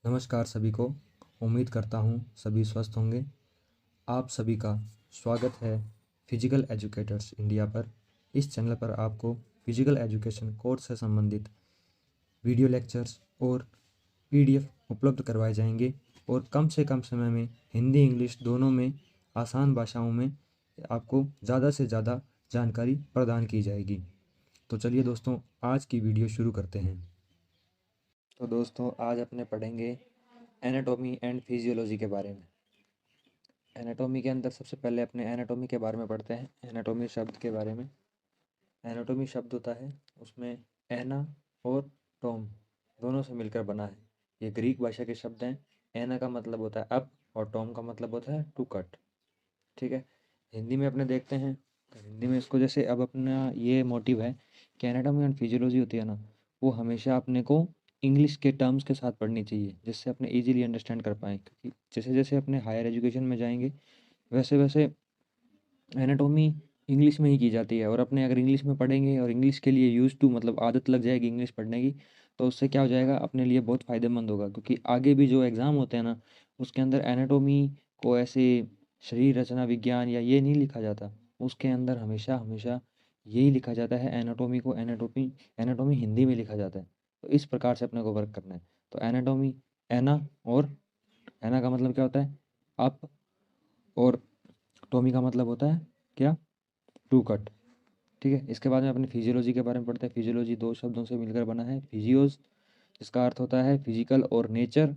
नमस्कार सभी को। उम्मीद करता हूँ सभी स्वस्थ होंगे। आप सभी का स्वागत है फिजिकल एजुकेटर्स इंडिया पर। इस चैनल पर आपको फिजिकल एजुकेशन कोर्स से संबंधित वीडियो लेक्चर्स और पीडीएफ उपलब्ध करवाए जाएंगे और कम से कम समय में हिंदी इंग्लिश दोनों में आसान भाषाओं में आपको ज़्यादा से ज़्यादा जानकारी प्रदान की जाएगी। तो चलिए दोस्तों, आज की वीडियो शुरू करते हैं। तो दोस्तों, आज अपने पढ़ेंगे एनाटॉमी एंड फिजियोलॉजी के बारे में। एनाटॉमी के अंदर सबसे पहले अपने एनाटॉमी के बारे में पढ़ते हैं। एनाटॉमी शब्द के बारे में, एनाटॉमी शब्द होता है उसमें एना और टॉम दोनों से मिलकर बना है। ये ग्रीक भाषा के शब्द हैं। एना का मतलब होता है अप और टॉम का मतलब होता है टू कट। ठीक है। हिंदी में अपने देखते हैं तो हिंदी में इसको जैसे अब अपना ये मोटिव है कि एनाटॉमी एंड फिजियोलॉजी होती है ना, वो हमेशा अपने को इंग्लिश के टर्म्स के साथ पढ़नी चाहिए, जिससे अपने इजीली अंडरस्टैंड कर पाएँ। क्योंकि जैसे जैसे अपने हायर एजुकेशन में जाएंगे वैसे वैसे एनाटॉमी इंग्लिश में ही की जाती है, और अपने अगर इंग्लिश में पढ़ेंगे और इंग्लिश के लिए यूज टू मतलब आदत लग जाएगी इंग्लिश पढ़ने की, तो उससे क्या हो जाएगा, अपने लिए बहुत फ़ायदेमंद होगा। क्योंकि आगे भी जो एग्ज़ाम होते हैं ना, उसके अंदर एनाटॉमी को ऐसे शरीर रचना विज्ञान या ये नहीं लिखा जाता। उसके अंदर हमेशा हमेशा यही लिखा जाता है, एनाटॉमी को एनाटॉमी एनाटॉमी हिंदी में लिखा जाता है। तो इस प्रकार से अपने को वर्क करना है। तो एनाटॉमी, एना और एना का मतलब क्या होता है, अप, और टॉमी का मतलब होता है क्या, टू कट। ठीक है। इसके बाद में अपने फिजियोलॉजी के बारे में पढ़ते हैं। फिजियोलॉजी दो शब्दों से मिलकर बना है, फिजियोस जिसका अर्थ होता है फिजिकल, और नेचर,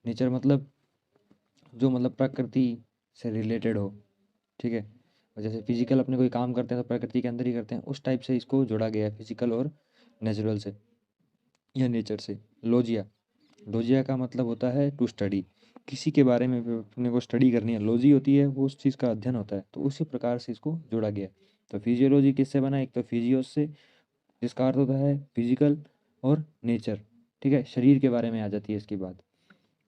नेचर मतलब जो मतलब प्रकृति से रिलेटेड हो। ठीक है। और जैसे फिजिकल अपने कोई काम करते हैं तो प्रकृति के अंदर ही करते हैं, उस टाइप से इसको जोड़ा गया है फिजिकल और नेचुरल से या नेचर से। लोजिया, लोजिया का मतलब होता है टू स्टडी। किसी के बारे में अपने को स्टडी करनी है, लॉजी होती है वो उस चीज़ का अध्ययन होता है, तो उसी प्रकार से इसको जोड़ा गया है। तो फिजियोलॉजी किससे बना है, एक तो फिजियोस से जिसका अर्थ होता है फिजिकल और नेचर। ठीक है, शरीर के बारे में आ जाती है इसकी बात।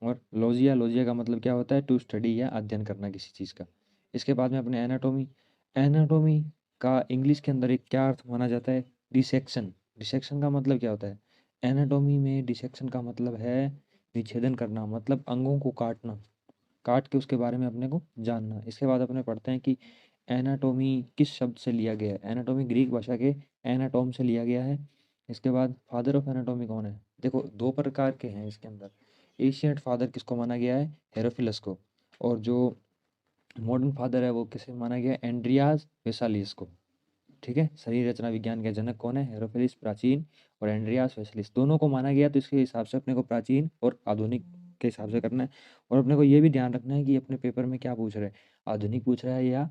और लॉजिया, लॉजिया का मतलब क्या होता है, टू स्टडी या अध्ययन करना किसी चीज़ का। इसके बाद में अपने एनाटोमी, एनाटोमी का इंग्लिश के अंदर एक क्या अर्थ माना जाता है, डिसेक्शन। डिसेक्शन का मतलब क्या होता है, एनाटोमी में डिसेक्शन का मतलब है विच्छेदन करना, मतलब अंगों को काटना, काट के उसके बारे में अपने को जानना। इसके बाद अपने पढ़ते हैं कि एनाटोमी किस शब्द से लिया गया है। एनाटोमी ग्रीक भाषा के एनाटोम से लिया गया है। इसके बाद फादर ऑफ एनाटोमी कौन है, देखो दो प्रकार के हैं इसके अंदर। एशियंट फादर किसको माना गया है, हेरोफिलस को। और जो मॉडर्न फादर है वो किसे माना गया है, एंड्रियास वेसालियस को। ठीक है। शरीर रचना विज्ञान के जनक कौन है, हेरोफिलिस प्राचीन, और एंड्रियास वेसालियस, दोनों को माना गया। तो इसके हिसाब से अपने को प्राचीन और आधुनिक के हिसाब से करना है। और अपने को ये भी ध्यान रखना है कि अपने पेपर में क्या पूछ रहा है, आधुनिक पूछ रहा है या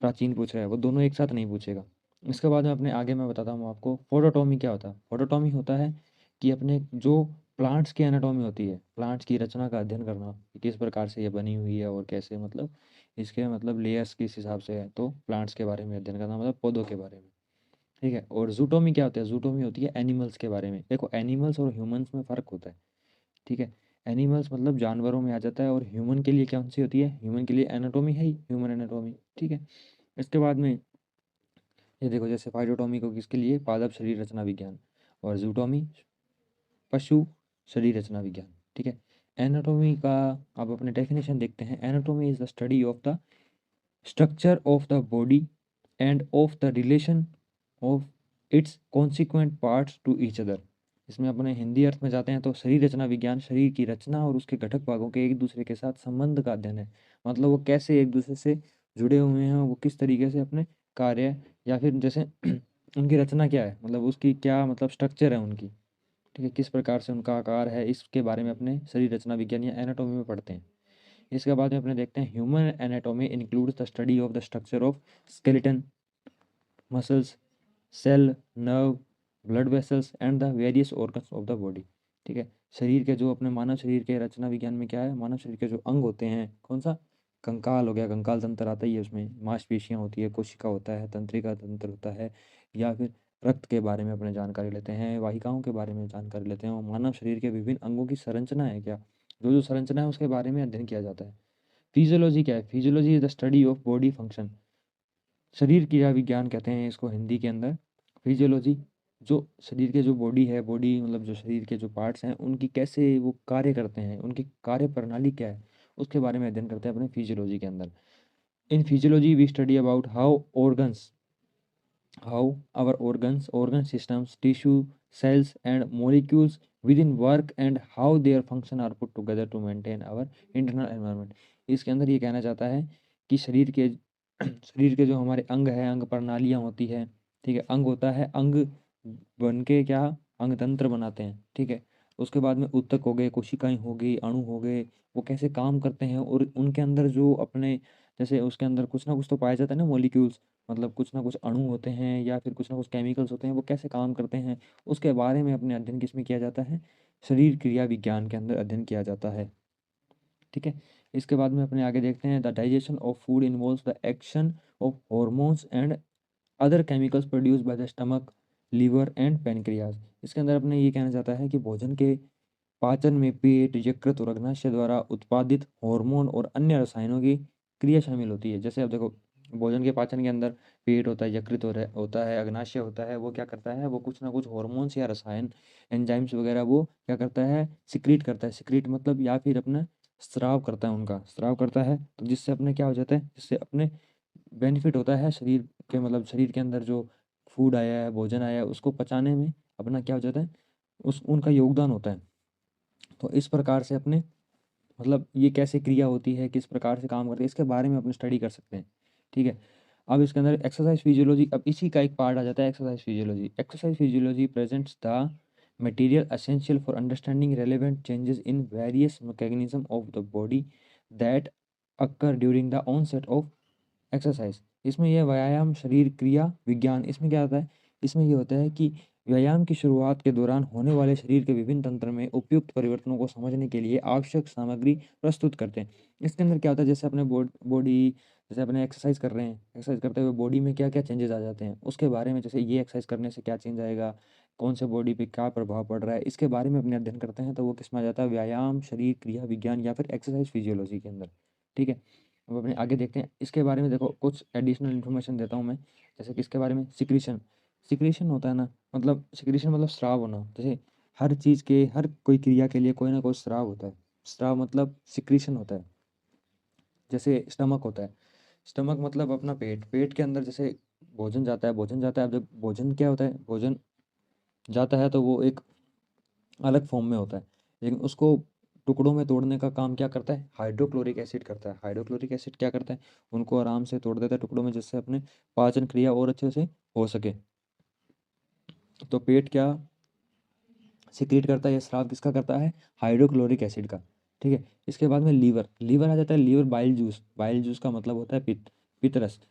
प्राचीन पूछ रहा है, वो दोनों एक साथ नहीं पूछेगा। इसके बाद में अपने आगे मैं बताता हूँ आपको फोटोटॉमी क्या होता है। फोटोटॉमी होता है कि अपने जो प्लांट्स की एनाटॉमी होती है, प्लांट्स की रचना का अध्ययन करना, कि किस प्रकार से ये बनी हुई है और कैसे मतलब इसके मतलब लेयर्स किस हिसाब से है, तो प्लांट्स के बारे में अध्ययन करना, मतलब पौधों के बारे में। ठीक है। और जूटोमी क्या होता है, जूटोमी होती है एनिमल्स के बारे में। देखो एनिमल्स और ह्यूमंस में फ़र्क होता है। ठीक है। एनिमल्स मतलब जानवरों में आ जाता है, और ह्यूमन के लिए कौन सी होती है, ह्यूमन के लिए एनाटॉमी है ही, ह्यूमन एनाटॉमी। ठीक है। इसके बाद में ये देखो, जैसे फाइटोटॉमी को किसके लिए, पादप शरीर रचना विज्ञान, और जूटोमी पशु शरीर रचना विज्ञान। ठीक है। एनाटॉमी का अब अपने डेफिनेशन देखते हैं। Anatomy is the study of the structure of the body and of the relation of its consequent parts to each other. इसमें अपने हिंदी अर्थ में जाते हैं तो शरीर रचना विज्ञान शरीर की रचना और उसके घटक भागों के एक दूसरे के साथ संबंध का अध्ययन है। मतलब वो कैसे एक दूसरे से जुड़े हुए हैं, वो किस तरीके से अपने कार्य, या फिर जैसे उनकी रचना क्या है, मतलब उसकी क्या मतलब स्ट्रक्चर है उनकी। ठीक है, किस प्रकार से उनका आकार है, इसके बारे में अपने शरीर रचना विज्ञान या एनाटॉमी में पढ़ते हैं। इसके बाद में अपने देखते हैं human anatomy includes the study of the structure of skeleton, muscles, cell, nerve, blood vessels and the various organs of the body. ठीक है। शरीर के जो अपने मानव शरीर के रचना विज्ञान में क्या है, मानव शरीर के जो अंग होते हैं, कौन सा, कंकाल हो गया, कंकाल तंत्र आता ही है उसमें, मांसपेशियाँ होती है, कोशिका होता है, तंत्रिका तंत्र होता है, या फिर रक्त के बारे में अपने जानकारी लेते हैं, वाहिकाओं के बारे में जानकारी लेते हैं, और मानव शरीर के विभिन्न अंगों की संरचना है क्या, जो जो संरचना है उसके बारे में अध्ययन किया जाता है। फिजियोलॉजी क्या है, physiology is the study of body function, शरीर क्रिया विज्ञान कहते हैं इसको हिंदी के अंदर फिजियोलॉजी। जो शरीर के जो बॉडी है, बॉडी मतलब जो शरीर के जो पार्ट्स हैं उनकी कैसे वो कार्य करते हैं, उनकी कार्य प्रणाली क्या है, उसके बारे में अध्ययन करते हैं अपने फिजियोलॉजी के अंदर। In physiology we study about how our organ systems, tissue, cells, and molecules within work and how their function are put together to maintain our internal environment। इसके अंदर ये कहना चाहता है कि शरीर के जो हमारे अंग है, अंग प्रणालियाँ होती है, ठीक है, अंग होता है, अंग बन के क्या अंग तंत्र बनाते हैं, ठीक है। उसके बाद में ऊतक हो गए, कोशिकाएं हो गई, अणु हो गए, वो कैसे काम करते हैं और उनके अंदर जो अपने जैसे उसके अंदर कुछ ना कुछ तो पाया जाता है ना, मॉलिक्यूल्स, मतलब कुछ ना कुछ अणु होते हैं या फिर कुछ ना कुछ केमिकल्स होते हैं, वो कैसे काम करते हैं उसके बारे में अपने अध्ययन किसमें किया जाता है, शरीर क्रिया विज्ञान के अंदर अध्ययन किया जाता है, ठीक है। इसके बाद में अपने आगे देखते हैं the digestion of food involves the action of hormones and other chemicals produce by the stomach, liver and pancreas. इसके अंदर अपने ये कहना चाहता है कि भोजन के पाचन में पेट, यकृत और अग्नाशय द्वारा उत्पादित हार्मोन और अन्य रसायनों की क्रिया शामिल होती है। जैसे अब देखो, भोजन के पाचन के अंदर पेट होता है, यकृत होता है, अग्नाशय होता है, वो क्या करता है, वो कुछ ना कुछ हॉर्मोन्स या रसायन, एंजाइम्स वगैरह वो क्या करता है, सिक्रीट करता है। सिक्रीट मतलब या फिर अपना स्राव करता है, उनका स्राव करता है, तो जिससे अपने क्या हो जाता है, जिससे अपने बेनिफिट होता है शरीर के, मतलब शरीर के अंदर जो फूड आया है, भोजन आया है, उसको पचाने में अपना क्या हो जाता है, उस उनका योगदान होता है। तो इस प्रकार से अपने मतलब ये कैसे क्रिया होती है, किस प्रकार से काम करती है, इसके बारे में अपने स्टडी कर सकते हैं, ठीक है। अब इसके अंदर एक्सरसाइज फिजियोलॉजी, अब इसी का एक पार्ट आ जाता है exercise physiology. Exercise physiology presents the material essential for understanding relevant changes in various mechanism of the body that occur during the onset of exercise. इसमें यह व्यायाम शरीर क्रिया विज्ञान, इसमें क्या होता है, इसमें ये होता है कि व्यायाम की शुरुआत के दौरान होने वाले शरीर के विभिन्न तंत्र में उपयुक्त परिवर्तनों को समझने के लिए आवश्यक सामग्री प्रस्तुत करते हैं। इसके अंदर क्या होता है, जैसे अपने बॉडी, जैसे अपने एक्सरसाइज कर रहे हैं, एक्सरसाइज करते हुए बॉडी में क्या क्या चेंजेस आ जाते हैं उसके बारे में, जैसे ये एक्सरसाइज करने से क्या चेंज आएगा, कौन से बॉडी पे क्या प्रभाव पड़ रहा है, इसके बारे में अपने अध्ययन करते हैं, तो वो किस में आ जाता है, व्यायाम शरीर क्रिया विज्ञान या फिर एक्सरसाइज फिजियोलॉजी के अंदर, ठीक है। अब अपने आगे देखते हैं इसके बारे में। देखो कुछ एडिशनल इन्फॉर्मेशन देता हूँ मैं, जैसे कि इसके बारे में सिक्रीशन, सिक्रीशन होता है ना, मतलब सिक्रीशन मतलब स्राव होना। जैसे हर चीज़ के, हर कोई क्रिया के लिए कोई ना कोई स्राव होता है, स्राव मतलब सिक्रीशन होता है। जैसे स्टमक होता है, स्टमक मतलब अपना पेट, पेट के अंदर जैसे भोजन जाता है, भोजन जाता है, अब जब भोजन क्या होता है, भोजन जाता है तो वो एक अलग फॉर्म में होता है, लेकिन उसको टुकड़ों में तोड़ने का काम क्या करता है, हाइड्रोक्लोरिक एसिड करता है। हाइड्रोक्लोरिक एसिड क्या करता है, उनको आराम से तोड़ देता है टुकड़ों में, जिससे अपने पाचन क्रिया और अच्छे से हो सके। तो पेट क्या सिक्रीट करता है, यह स्राव किसका करता है, हाइड्रोक्लोरिक एसिड का, ठीक है। इसके बाद में लीवर, लीवर आ जाता है, liver bile juice, bile juice का मतलब होता है पित्त, पित्त,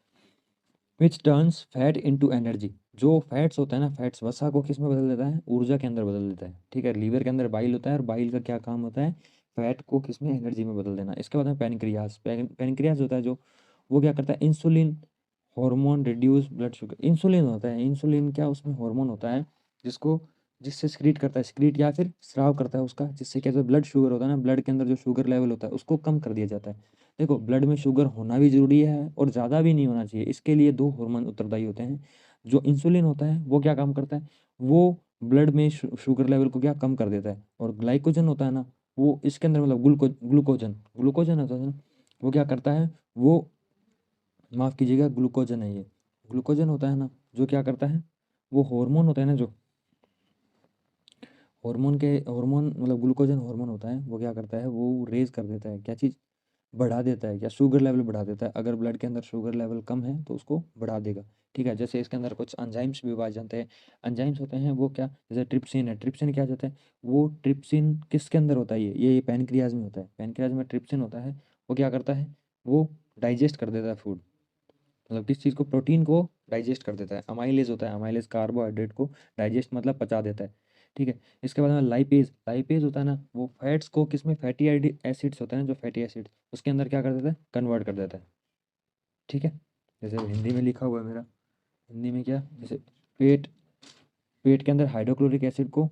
which turns fat into energy. जो फैट्स होता है ना, फैट्स वसा को किस में बदल देता है, ऊर्जा के अंदर बदल देता है, ठीक है। लीवर के अंदर बाइल होता है और बाइल का क्या काम होता है, फैट को किस में, एनर्जी में बदल देना। इसके बाद में पेनक्रियाज, पेनक्रियाज होता है जो, वो क्या करता है, insulin hormone reduce blood sugar. Insulin होता है, इंसुलिन क्या उसमें हार्मोन होता है जिसको, जिससे स्क्रीट करता है, स्क्रीट या फिर स्राव करता है उसका, जिससे क्या ब्लड शुगर होता है ना, ब्लड के अंदर जो शुगर लेवल होता है उसको कम कर दिया जाता है। देखो ब्लड में शुगर होना भी जरूरी है और ज़्यादा भी नहीं होना चाहिए, इसके लिए दो हार्मोन उत्तरदायी होते हैं। जो इंसुलिन होता है वो क्या काम करता है, वो ब्लड में शुगर लेवल को क्या कम कर देता है। और ग्लाइकोजन होता है ना, वो इसके अंदर मतलब ग्लूकोजन, ग्लूकोजन होता है ना, वो क्या करता है, वो माफ़ कीजिएगा ग्लूकोजन है ये, ग्लूकोजन होता है ना, जो क्या करता है, वो हार्मोन होता है ना, जो हार्मोन मतलब ग्लूकोजन हार्मोन होता है, वो क्या करता है, वो रेज कर देता है, क्या चीज़, बढ़ा देता है, या शुगर लेवल बढ़ा देता है। अगर ब्लड के अंदर शुगर लेवल कम है तो उसको बढ़ा देगा, ठीक है। जैसे इसके अंदर कुछ एंजाइम्स भी पाए जाते हैं, एंजाइम्स होते हैं वो क्या, जैसे ट्रिप्सिन है, ट्रिप्सिन क्या जाता है, वो ट्रिप्सिन किसके अंदर होता है, ये पैनक्रियाज में होता है, पैनक्रियाज में ट्रिप्सिन होता है। वो क्या करता है, वो डाइजेस्ट कर देता है फूड, मतलब किस चीज़ को, प्रोटीन को डाइजेस्ट कर देता है। अमाइलेज होता है, अमाइलेज कार्बोहाइड्रेट को डाइजेस्ट मतलब पचा देता है, ठीक है। इसके बाद में लाइपेज, लाइपेज होता है ना, वो फैट्स को किसमें, फैटी एसिड्स होते हैं ना, जो फैटी एसिड उसके अंदर क्या कर देता है, कन्वर्ट कर देता है, ठीक है। जैसे हिंदी में लिखा हुआ है मेरा, हिंदी में क्या, जैसे पेट, पेट के अंदर हाइड्रोक्लोरिक एसिड को,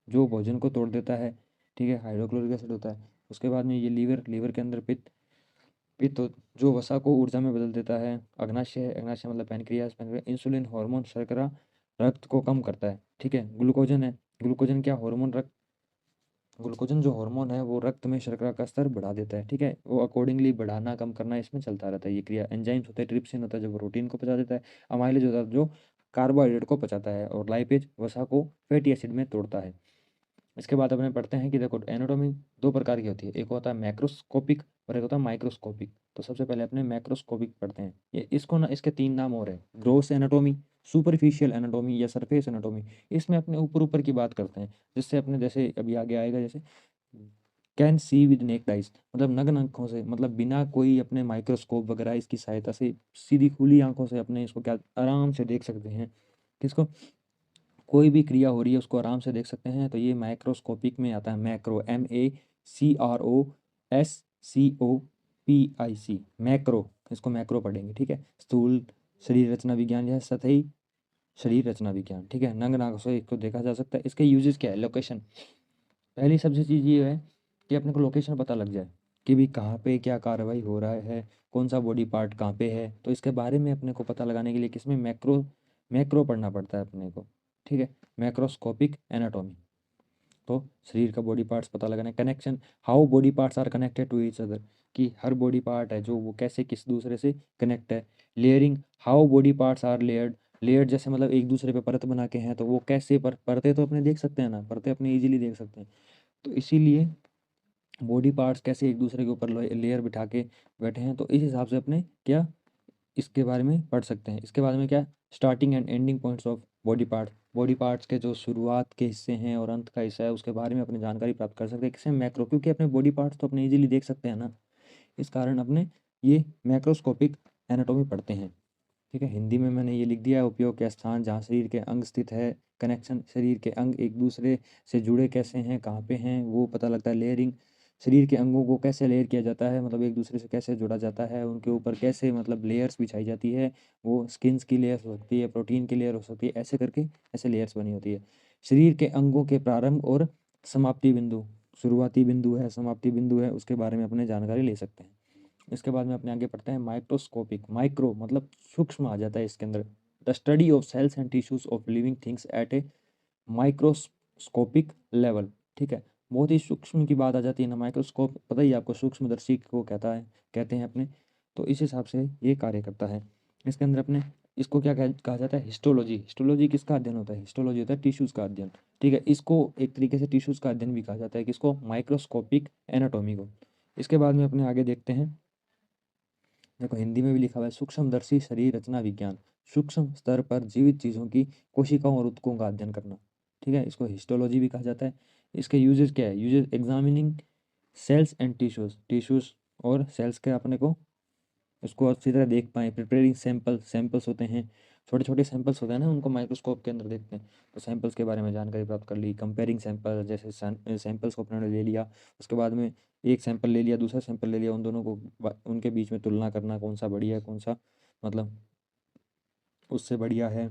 जो भोजन को तोड़ देता है, ठीक है, हाइड्रोक्लोरिक एसिड होता है। उसके बाद में ये लीवर, लीवर के अंदर पित्त, पित्त जो वसा को ऊर्जा में बदल देता है। अग्नाशय, अग्नाशय मतलब पैनक्रियाज, पैनक्रियाज इंसुलिन हार्मोन शर्करा रक्त को कम करता है। ठीक है, ग्लूकोजन है, ग्लूकोजन क्या हार्मोन, रक्त ग्लूकोजन जो हार्मोन है वो रक्त में शर्करा का स्तर बढ़ा देता है। ठीक है, वो अकॉर्डिंगली बढ़ाना कम करना इसमें चलता रहता है ये क्रिया। एंजाइम्स होता है, ट्रिप्सिन होता है जो प्रोटीन को पचा देता है, अमाइलेज होता है जो कार्बोहाइड्रेट को पचाता है, और लाइपेज वसा को फैटी एसिड में तोड़ता है। इसके बाद अपने पढ़ते हैं कि देखो एनाटॉमी दो प्रकार की होती है, एक होता है मैक्रोस्कोपिक और एक होता है माइक्रोस्कोपिक। तो सबसे पहले अपने मैक्रोस्कोपिक पढ़ते हैं। ये इसको ना, इसके तीन नाम और है, ग्रोस एनाटॉमी, सुपरफिशियल एनाटॉमी या सरफेस एनाटॉमी। इसमें अपने ऊपर ऊपर की बात करते हैं, जिससे अपने जैसे अभी आगे आएगा, जैसे can see with necked eyes, मतलब नग्न आंखों से, मतलब बिना कोई अपने माइक्रोस्कोप वगैरह इसकी सहायता से सीधी खुली आंखों से अपने इसको क्या आराम से देख सकते हैं। किसको, कोई भी क्रिया हो रही है उसको आराम से देख सकते हैं। तो ये माइक्रोस्कोपिक में आता है, मैक्रो, MACROSCOPIC, मैक्रो, इसको मैक्रो पढ़ेंगे। ठीक है, स्थूल शरीर रचना विज्ञान या सतही शरीर रचना विज्ञान। ठीक है, नग्न आंखों से इसको देखा जा सकता है। इसके यूजेस क्या है, लोकेशन, पहली सबसे चीज़ ये है कि अपने को लोकेशन पता लग जाए कि भाई कहाँ पे क्या कार्रवाई हो रहा है, कौन सा बॉडी पार्ट कहाँ पे है। तो इसके बारे में अपने को पता लगाने के लिए किसमें मैक्रो मैक्रो पढ़ना पड़ता है अपने को। ठीक है, मैक्रोस्कोपिक एनाटॉमी। तो शरीर का बॉडी पार्ट्स पता लगाना, connection, how body parts are connected to each other, कि हर बॉडी पार्ट है जो वो कैसे किस दूसरे से कनेक्ट है। Layering, how body parts are layered, layered जैसे मतलब एक दूसरे पे परत बना के हैं, तो वो कैसे परतें तो अपने देख सकते हैं ना, परतें अपने इजीली देख सकते हैं। तो इसीलिए बॉडी पार्ट्स कैसे एक दूसरे के ऊपर लेयर बिठा के बैठे हैं, तो इस हिसाब से अपने क्या इसके बारे में पढ़ सकते हैं। इसके बाद में क्या, starting and ending points of body part, body parts के जो शुरुआत के हिस्से हैं और अंत का हिस्सा है उसके बारे में अपनी जानकारी प्राप्त कर सकते हैं। किससे, मैक्रो, क्योंकि अपने बॉडी पार्ट्स तो अपने इजीली देख सकते हैं ना, इस कारण अपने ये मैक्रोस्कोपिक एनाटॉमी पढ़ते हैं। ठीक है, हिंदी में मैंने ये लिख दिया है, उपयोग के स्थान जहाँ शरीर के अंग स्थित है, कनेक्शन, शरीर के अंग एक दूसरे से जुड़े कैसे हैं, कहाँ पे हैं, वो पता लगता है। लेयरिंग, शरीर के अंगों को कैसे लेयर किया जाता है, मतलब एक दूसरे से कैसे जोड़ा जाता है, उनके ऊपर कैसे मतलब लेयर्स बिछाई जाती है, वो स्किन्स की लेयर हो सकती है, प्रोटीन की लेयर हो सकती है, ऐसे करके ऐसे लेयर्स बनी होती है। शरीर के अंगों के प्रारंभ और समाप्ति बिंदु, शुरुआती बिंदु है, समाप्ति बिंदु है, उसके बारे में अपने जानकारी ले सकते हैं। इसके बाद में अपने आगे पढ़ते हैं माइक्रोस्कोपिक, माइक्रो मतलब सूक्ष्म आ जाता है इसके अंदर, the study of cells and tissues of living things at a microscopic level. ठीक है, बहुत ही सूक्ष्म की बात आ जाती है ना, माइक्रोस्कोप पता ही है आपको, सूक्ष्मदर्शी को कहते हैं अपने। तो इस हिसाब से ये कार्य करता है। इसके अंदर अपने इसको क्या कहा जाता है, हिस्टोलॉजी। हिस्टोलॉजी किसका अध्ययन होता है, हिस्टोलॉजी होता है टिश्यूज का अध्ययन। ठीक है, इसको एक तरीके से टिश्यूज का अध्ययन भी कहा जाता है, किसको, माइक्रोस्कोपिक एनाटॉमी को। इसके बाद में अपने आगे देखते हैं, देखो हिंदी में भी लिखा हुआ है, सूक्ष्मदर्शी शरीर रचना विज्ञान, सूक्ष्म स्तर पर जीवित चीज़ों की कोशिकाओं और ऊतकों का अध्ययन करना। ठीक है, इसको हिस्टोलॉजी भी कहा जाता है। इसके यूजेस क्या है, uses, examining cells and tissues, tissues और सेल्स के अपने को उसको अच्छी तरह देख पाएँ। प्रिपेयरिंग सैंपल, सैंपल्स होते हैं, छोटे छोटे सैंपल्स होते हैं ना, उनको माइक्रोस्कोप के अंदर देखते हैं, तो सैंपल्स के बारे में जानकारी प्राप्त कर ली। कंपेयरिंग सैंपल, जैसे सैंपल्स को अपने ले लिया, उसके बाद में एक सैंपल ले लिया, दूसरा सैंपल ले लिया, उन दोनों को उनके बीच में तुलना करना, कौन सा बढ़िया है, कौन सा मतलब उससे बढ़िया है,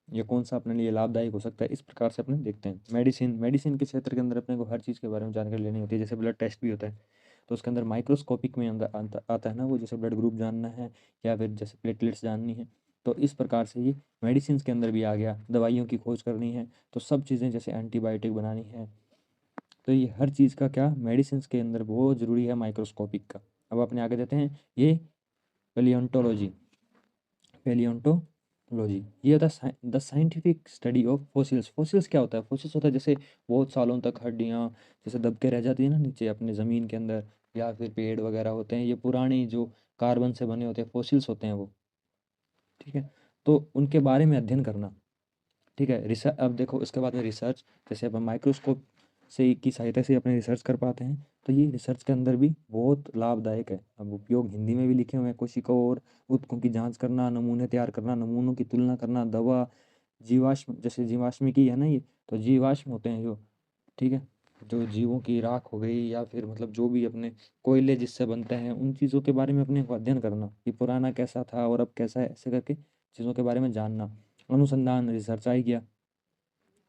या कौन सा अपने लिए लाभदायक हो सकता है, इस प्रकार से अपने देखते हैं। मेडिसिन, मेडिसिन के क्षेत्र के अंदर अपने को हर चीज़ के बारे में जानकारी लेनी होती है, जैसे ब्लड टेस्ट भी होता है, तो उसके अंदर माइक्रोस्कोपिक में अंदर आता है ना वो, जैसे ब्लड ग्रुप जानना है या फिर जैसे प्लेटलेट्स जाननी है, तो इस प्रकार से ये मेडिसिन के अंदर भी आ गया। दवाइयों की खोज करनी है तो सब चीज़ें, जैसे एंटीबायोटिक बनानी है, तो ये हर चीज़ का क्या, मेडिसिन के अंदर बहुत ज़रूरी है माइक्रोस्कोपिक का। अब अपने आगे देते हैं, ये पेलियोंटोलॉजी, पेलियोंटोलॉजी ये होता है the scientific study of fossils. Fossils क्या होता है, फोसिल्स होता है जैसे बहुत सालों तक हड्डियाँ जैसे दब के रह जाती है ना नीचे अपने ज़मीन के अंदर, या फिर पेड़ वगैरह होते हैं, ये पुरानी जो कार्बन से बने होते हैं फोसिल्स होते हैं वो। ठीक है, तो उनके बारे में अध्ययन करना। ठीक है, रिसर्च, अब देखो इसके बाद में रिसर्च, जैसे अपन माइक्रोस्कोप से की सहायता से अपने रिसर्च कर पाते हैं, तो ये रिसर्च के अंदर भी बहुत लाभदायक है। अब उपयोग हिंदी में भी लिखे हुए हैं, कोशिकाओं और ऊतकों की जांच करना, नमूने तैयार करना, नमूनों की तुलना करना, दवा, जीवाश्म, जैसे जीवाश्म की है ना ये, तो जीवाश्म होते हैं जो, ठीक है, जो जीवों की राख हो गई या फिर मतलब जो भी अपने कोयले जिससे बनते हैं, उन चीज़ों के बारे में अपने को अध्ययन करना, कि पुराना कैसा था और अब कैसा है, ऐसे करके चीज़ों के बारे में जानना। अनुसंधान, रिसर्च आ ही गया।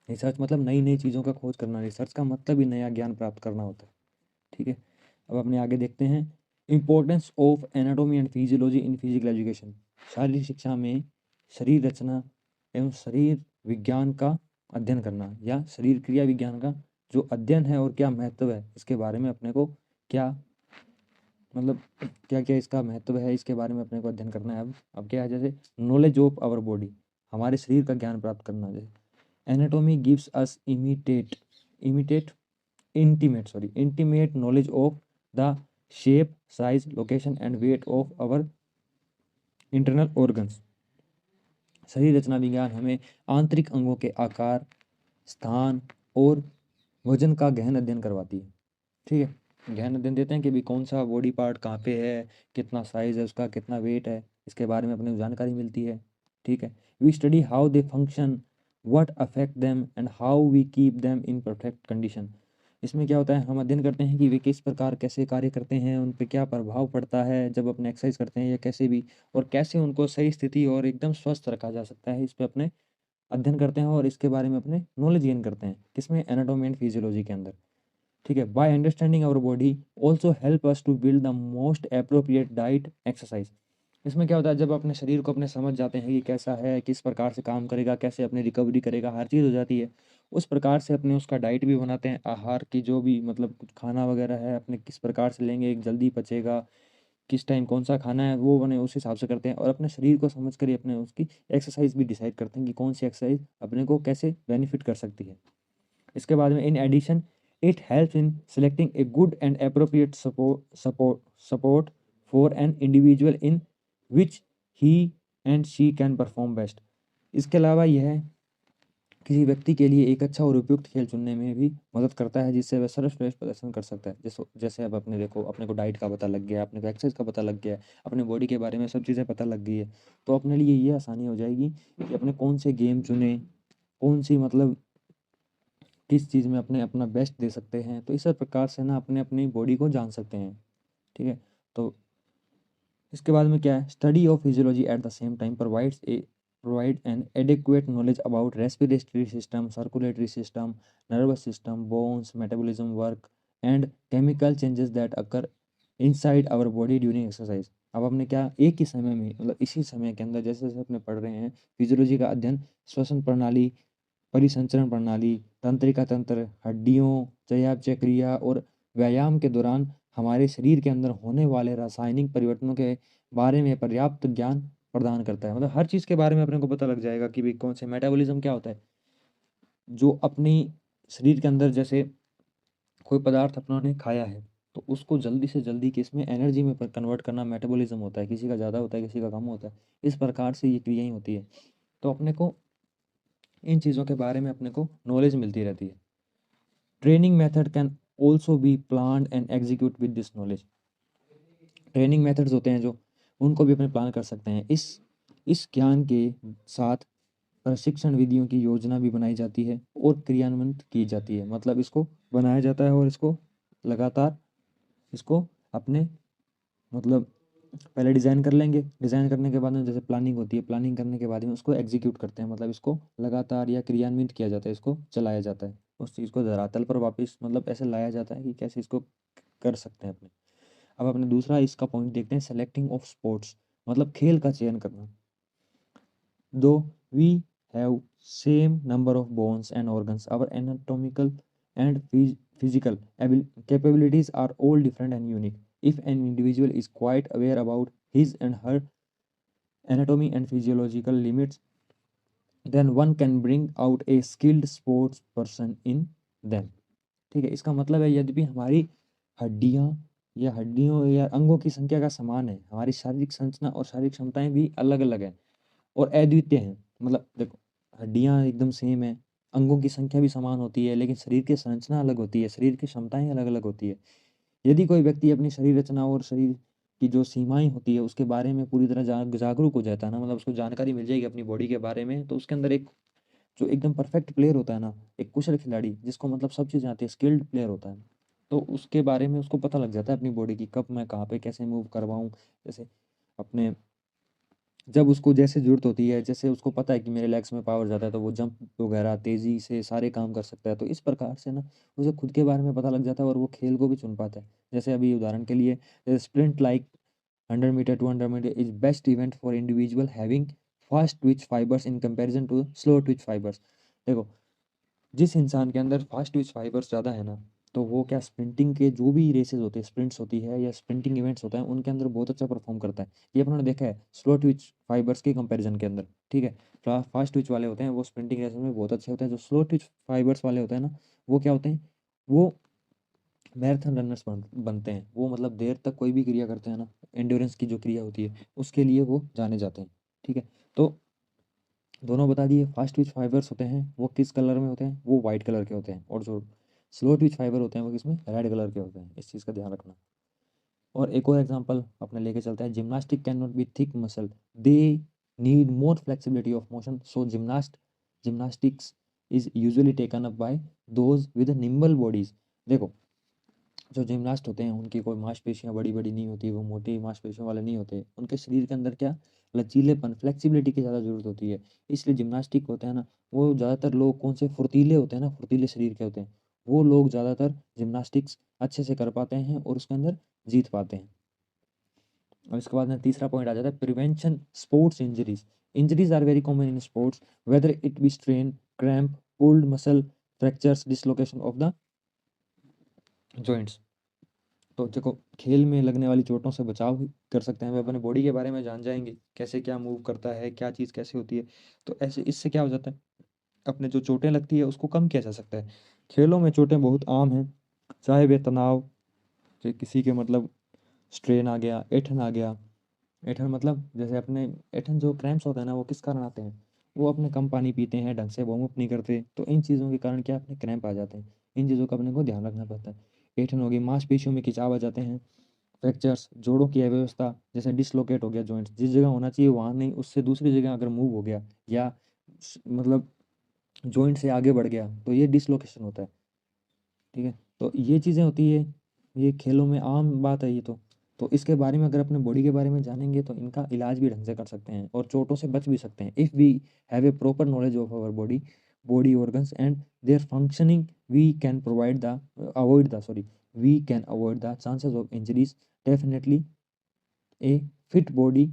रिसर्च मतलब नई नई चीज़ों का खोज करना, रिसर्च का मतलब ही नया ज्ञान प्राप्त करना होता है। ठीक है, अब अपने आगे देखते हैं, importance of anatomy and physiology in physical education. शारीरिक शिक्षा में शरीर रचना एवं शरीर विज्ञान का अध्ययन करना या शरीर क्रिया विज्ञान का जो अध्ययन है और क्या महत्व है इसके बारे में अपने को क्या मतलब क्या क्या इसका महत्व है इसके बारे में अपने को अध्ययन करना है। अब क्या है, जैसे नॉलेज ऑफ आवर बॉडी, हमारे शरीर का ज्ञान प्राप्त करना। जैसे anatomy gives us intimate knowledge of the shape, size, location and weight of our internal organs. शरीर रचना विज्ञान हमें आंतरिक अंगों के आकार, स्थान और वजन का गहन अध्ययन करवाती है। ठीक है, गहन अध्ययन देते हैं कि भी कौन सा बॉडी पार्ट कहाँ पे है, कितना साइज है उसका, कितना वेट है, इसके बारे में अपने को जानकारी मिलती है। ठीक है, we study how they function, what affect them and how we keep them in perfect condition. इसमें क्या होता है, हम अध्ययन करते हैं कि वे किस प्रकार कैसे कार्य करते हैं, उन पे क्या प्रभाव पड़ता है जब अपने एक्सरसाइज करते हैं या कैसे भी, और कैसे उनको सही स्थिति और एकदम स्वस्थ रखा जा सकता है, इस पे अपने अध्ययन करते हैं और इसके बारे में अपने नॉलेज गेन करते हैं। किसमें? एनाटॉमी एंड फिजियोलॉजी के अंदर। ठीक है, by understanding our body also help us to build the most appropriate diet exercise. इसमें क्या होता है, जब अपने शरीर को अपने समझ जाते हैं कि कैसा है, किस प्रकार से काम करेगा, कैसे अपनी रिकवरी करेगा, हर चीज़ हो जाती है, उस प्रकार से अपने उसका डाइट भी बनाते हैं। आहार की जो भी मतलब कुछ खाना वगैरह है अपने किस प्रकार से लेंगे, एक जल्दी पचेगा, किस टाइम कौन सा खाना है, वो बने उस हिसाब से करते हैं। और अपने शरीर को समझ कर ही अपने उसकी एक्सरसाइज भी डिसाइड करते हैं कि कौन सी एक्सरसाइज अपने को कैसे बेनिफिट कर सकती है। इसके बाद में in addition it helps in selecting a good and appropriate support for an individual in which he and she can perform best. इसके अलावा यह किसी व्यक्ति के लिए एक अच्छा और उपयुक्त खेल चुनने में भी मदद करता है, जिससे वह सर्वश्रेष्ठ प्रदर्शन कर सकता है। जैसे अब अपने देखो, अपने को डाइट का पता लग गया, अपने को एक्सरसाइज का पता लग गया, अपने बॉडी के बारे में सब चीज़ें पता लग गई है, तो अपने लिए ये आसानी हो जाएगी कि अपने कौन से गेम चुने, कौन सी मतलब किस चीज़ में अपने अपना बेस्ट दे सकते हैं। तो इस प्रकार से ना अपने अपनी बॉडी को जान सकते हैं। ठीक है, तो इसके बाद में क्या है, study of physiology at the same time provide an adequate knowledge about respiratory system, circulatory system, nervous system, bones, metabolism work and chemical changes that occur inside our body during exercise. अब अपने क्या एक ही समय में मतलब इसी समय के अंदर जैसे जैसे अपने पढ़ रहे हैं फिजियोलॉजी का अध्ययन, श्वसन प्रणाली, परिसंचरण प्रणाली, तंत्रिका तंत्र, हड्डियों, चयापचय क्रिया और व्यायाम के दौरान हमारे शरीर के अंदर होने वाले रासायनिक परिवर्तनों के बारे में पर्याप्त ज्ञान प्रदान करता है। मतलब हर चीज़ के बारे में अपने को पता लग जाएगा कि भाई कौन से मेटाबॉलिज्म क्या होता है, जो अपनी शरीर के अंदर जैसे कोई पदार्थ अपनों खाया है तो उसको जल्दी से जल्दी किसमें एनर्जी में कन्वर्ट करना मेटाबॉलिज्म होता है। किसी का ज़्यादा होता है, किसी का कम होता है, इस प्रकार से ये क्रियाएं होती है। तो अपने को इन चीज़ों के बारे में अपने को नॉलेज मिलती रहती है। Training method can also be plan and execute with this knowledge. Training methods होते हैं जो, उनको भी अपने प्लान कर सकते हैं। इस ज्ञान के साथ प्रशिक्षण विधियों की योजना भी बनाई जाती है और क्रियान्वित की जाती है। मतलब इसको बनाया जाता है और इसको लगातार इसको अपने मतलब पहले डिज़ाइन कर लेंगे, डिज़ाइन करने के बाद में जैसे प्लानिंग होती है, प्लानिंग करने के बाद में उसको एग्जीक्यूट करते हैं, मतलब इसको लगातार या क्रियान्वित किया जाता है, इसको चलाया जाता है, उस चीज़ को धरातल पर वापस मतलब ऐसे लाया जाता है कि कैसे इसको कर सकते हैं अपने। अब अपने दूसरा इसका पॉइंट देखते हैं, सेलेक्टिंग ऑफ स्पोर्ट्स, मतलब खेल का चयन करना। Though we have same number of bones and organs, our anatomical and physical capabilities are all different and unique. If an individual is quite aware about his and her anatomy and physiological limits, then one can bring out a skilled sports person in them। ठीक है, इसका मतलब है यद्यपि हमारी हड्डियाँ या हड्डियों या अंगों की संख्या का समान है, हमारी शारीरिक संरचना और शारीरिक क्षमताएं भी अलग अलग हैं और अद्वितीय हैं। मतलब देखो, हड्डियाँ एकदम सेम है, अंगों की संख्या भी समान होती है, लेकिन शरीर की संरचना अलग होती है, शरीर की क्षमताएं अलग अलग होती है। यदि कोई व्यक्ति अपनी शरीर रचना और शरीर की जो सीमाएं होती है उसके बारे में पूरी तरह जागरूक हो जाता है ना, मतलब उसको जानकारी मिल जाएगी अपनी बॉडी के बारे में, तो उसके अंदर एक जो एकदम परफेक्ट प्लेयर होता है ना, एक कुशल खिलाड़ी जिसको मतलब सब चीज़ें आती है, स्किल्ड प्लेयर होता है, तो उसके बारे में उसको पता लग जाता है अपनी बॉडी की, कब मैं कहाँ पे कैसे मूव करवाऊँ। जैसे अपने जब उसको जैसे ज़रूरत होती है, जैसे उसको पता है कि मेरे लेग्स में पावर ज़्यादा है तो वो जंप वगैरह तेज़ी से सारे काम कर सकता है। तो इस प्रकार से ना उसे खुद के बारे में पता लग जाता है और वो खेल को भी चुन पाता है। जैसे अभी उदाहरण के लिए sprint like 100 metre 200 metre is best event for individual having fast twitch fibres in comparison to slow twitch fibres. देखो, जिस इंसान के अंदर फास्ट ट्विच फाइबर्स ज़्यादा है ना, तो वो क्या स्प्रिंटिंग के जो भी रेसेस होते हैं, स्प्रिंट्स होती है या स्प्रिंटिंग इवेंट्स होता है, उनके अंदर बहुत अच्छा परफॉर्म करता है। ये अपने देखा है स्लो ट्विच फाइबर्स के कंपैरिजन के अंदर। ठीक है, फास्ट ट्विच वाले होते हैं वो स्प्रिंटिंग रेसेस में बहुत अच्छे होते हैं। जो स्लो ट्विच फाइबर्स वाले होते हैं ना, वो क्या होते हैं, वो मैराथन रनर्स बनते हैं। वो मतलब देर तक कोई भी क्रिया करते हैं ना, एंड्योरेंस की जो क्रिया होती है उसके लिए वो जाने जाते हैं। ठीक है, तो दोनों बता दिए। फास्ट ट्विच फाइबर्स होते हैं वो किस कलर में होते हैं, वो वाइट कलर के होते हैं, और जो स्लो ट्विच फाइबर होते हैं वो किसमें, रेड कलर के होते हैं। इस चीज़ का ध्यान रखना। और एक और एग्जांपल अपने लेके चलते हैं, gymnastic can not be thick muscle, they need more flexibility of motion, so gymnastics is usually taken up by those with nimble bodies. देखो, जो जिमनास्ट होते हैं उनकी कोई मांसपेशियां बड़ी बड़ी नहीं होती, वो मोटी मांसपेशियों वाले नहीं होते। उनके शरीर के अंदर क्या, लचीलेपन, फ्लेक्सिबिलिटी की ज़्यादा जरूरत होती है। इसलिए जिम्नास्टिक होते हैं ना, वो ज़्यादातर लोग कौन से फुर्तीले होते हैं ना, फुर्तीले शरीर के होते हैं, वो लोग ज़्यादातर जिम्नास्टिक्स अच्छे से कर पाते हैं और उसके अंदर जीत पाते हैं। और इसके बाद में तीसरा पॉइंट आ जाता है, prevention sports injuries. Injuries are very common in sports, whether it be strain, cramp, pulled muscle, fractures, dislocation of the joints. तो देखो, खेल में लगने वाली चोटों से बचाव कर सकते हैं। वे अपने बॉडी के बारे में जान जाएंगे, कैसे क्या मूव करता है, क्या चीज़ कैसे होती है। तो ऐसे इससे क्या हो जाता है, अपने जो चोटें लगती है उसको कम किया जा सकता है। खेलों में चोटें बहुत आम हैं, चाहे वे तनाव से किसी के मतलब स्ट्रेन आ गया, ऐंठन आ गया। ऐंठन मतलब जैसे अपने ऐंठन जो क्रैम्प्स होते हैं ना, वो किस कारण आते हैं, वो अपने कम पानी पीते हैं, ढंग से वार्म अप नहीं करते, तो इन चीज़ों के कारण क्या अपने क्रैम्प आ जाते हैं। इन चीज़ों का अपने को ध्यान रखना पड़ता है। ऐंठन होगी, मांसपेशियों में खिंचाव आ जाते हैं, फ्रैक्चर्स, जोड़ों की अव्यवस्था, जैसे डिसलोकेट हो गया जॉइंट, जिस जगह होना चाहिए वहाँ नहीं, उससे दूसरी जगह अगर मूव हो गया, या मतलब जॉइंट से आगे बढ़ गया, तो ये डिसलोकेशन होता है। ठीक है, तो ये चीज़ें होती है, ये खेलों में आम बात है ये तो इसके बारे में अगर अपने बॉडी के बारे में जानेंगे तो इनका इलाज भी ढंग से कर सकते हैं और चोटों से बच भी सकते हैं। If we have a proper knowledge of our body organs and their functioning, we can provide the avoid the sorry we can avoid the chances of injuries. Definitely a fit body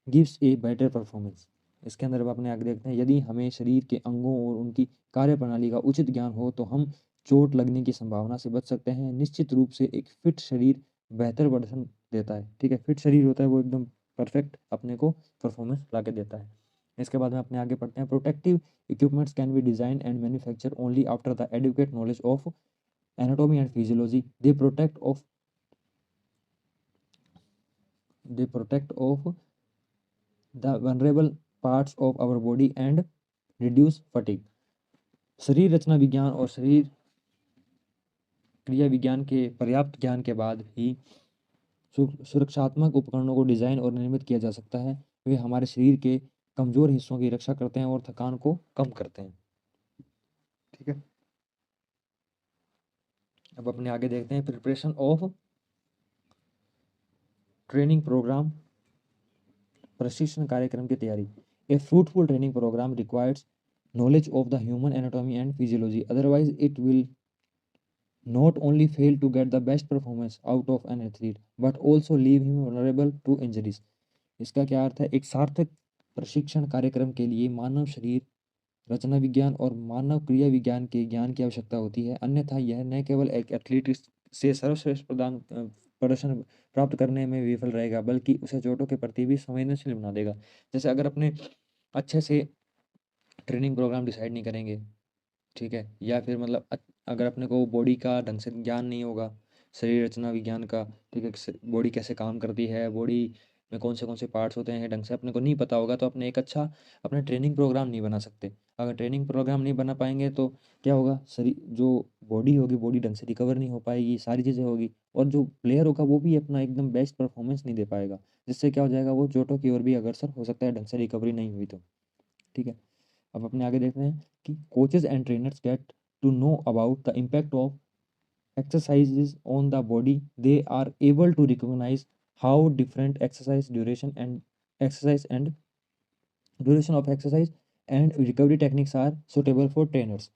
gives a better performance. इसके अंदर अब अपने आगे देखते हैं, यदि हमें शरीर के अंगों और उनकी कार्यप्रणाली का उचित ज्ञान हो तो हम चोट लगने की संभावना से बच सकते हैं। निश्चित रूप से एक फिट शरीर बेहतर प्रदर्शन देता है। ठीक है, फिट शरीर होता है वो एकदम परफेक्ट अपने को परफॉर्मेंस ला के देता है। इसके बाद में अपने आगे पढ़ते हैं, protective equipments can be design and manufacture only after the educate knowledge of anatomy and physiology. They protect of the vulnerable parts of our body and reduce fatigue। शरीर रचना विज्ञान और शरीर क्रिया विज्ञान के पर्याप्त ज्ञान के बाद ही सुरक्षात्मक उपकरणों को डिजाइन और निर्मित किया जा सकता है। वे हमारे शरीर के कमजोर हिस्सों की रक्षा करते हैं और थकान को कम करते हैं। ठीक है, अब अपने आगे देखते हैं, प्रिपरेशन ऑफ ट्रेनिंग प्रोग्राम, प्रशिक्षण कार्यक्रम की तैयारी। A fruitful training programme requires knowledge of the human anatomy and physiology, otherwise it will not only fail to get the best performance out of an athlete but also leave him vulnerable to injuries। इसका क्या अर्थ है, एक सार्थक प्रशिक्षण कार्यक्रम के लिए मानव शरीर रचना विज्ञान और मानव क्रिया विज्ञान के ज्ञान की आवश्यकता होती है, अन्यथा यह न केवल एक एथलीट से सर्वश्रेष्ठ प्रदर्शन प्राप्त करने में विफल रहेगा, बल्कि उसे चोटों के प्रति भी संवेदनशील बना देगा। जैसे अगर अपने अच्छे से ट्रेनिंग प्रोग्राम डिसाइड नहीं करेंगे, ठीक है, या फिर मतलब अगर अपने को बॉडी का ढंग से ज्ञान नहीं होगा, शरीर रचना विज्ञान का, ठीक है, बॉडी कैसे काम करती है, बॉडी में कौन से पार्ट्स होते हैं, ढंग से अपने को नहीं पता होगा, तो अपने एक अच्छा अपना ट्रेनिंग प्रोग्राम नहीं बना सकते। अगर ट्रेनिंग प्रोग्राम नहीं बना पाएंगे तो क्या होगा, शरीर जो बॉडी होगी, बॉडी ढंग से रिकवर नहीं हो पाएगी, सारी चीज़ें होगी, और जो प्लेयर होगा वो भी अपना एकदम बेस्ट परफॉर्मेंस नहीं दे पाएगा, जिससे क्या हो जाएगा, वो चोटों की ओर भी अग्रसर हो सकता है ढंग से रिकवरी नहीं हुई तो। ठीक है, अब अपने आगे देखते हैं कि coaches and trainers get to know about the impact of exercises on the body, they are able to recognize how different exercise and duration of exercise and recovery techniques are suitable for trainers।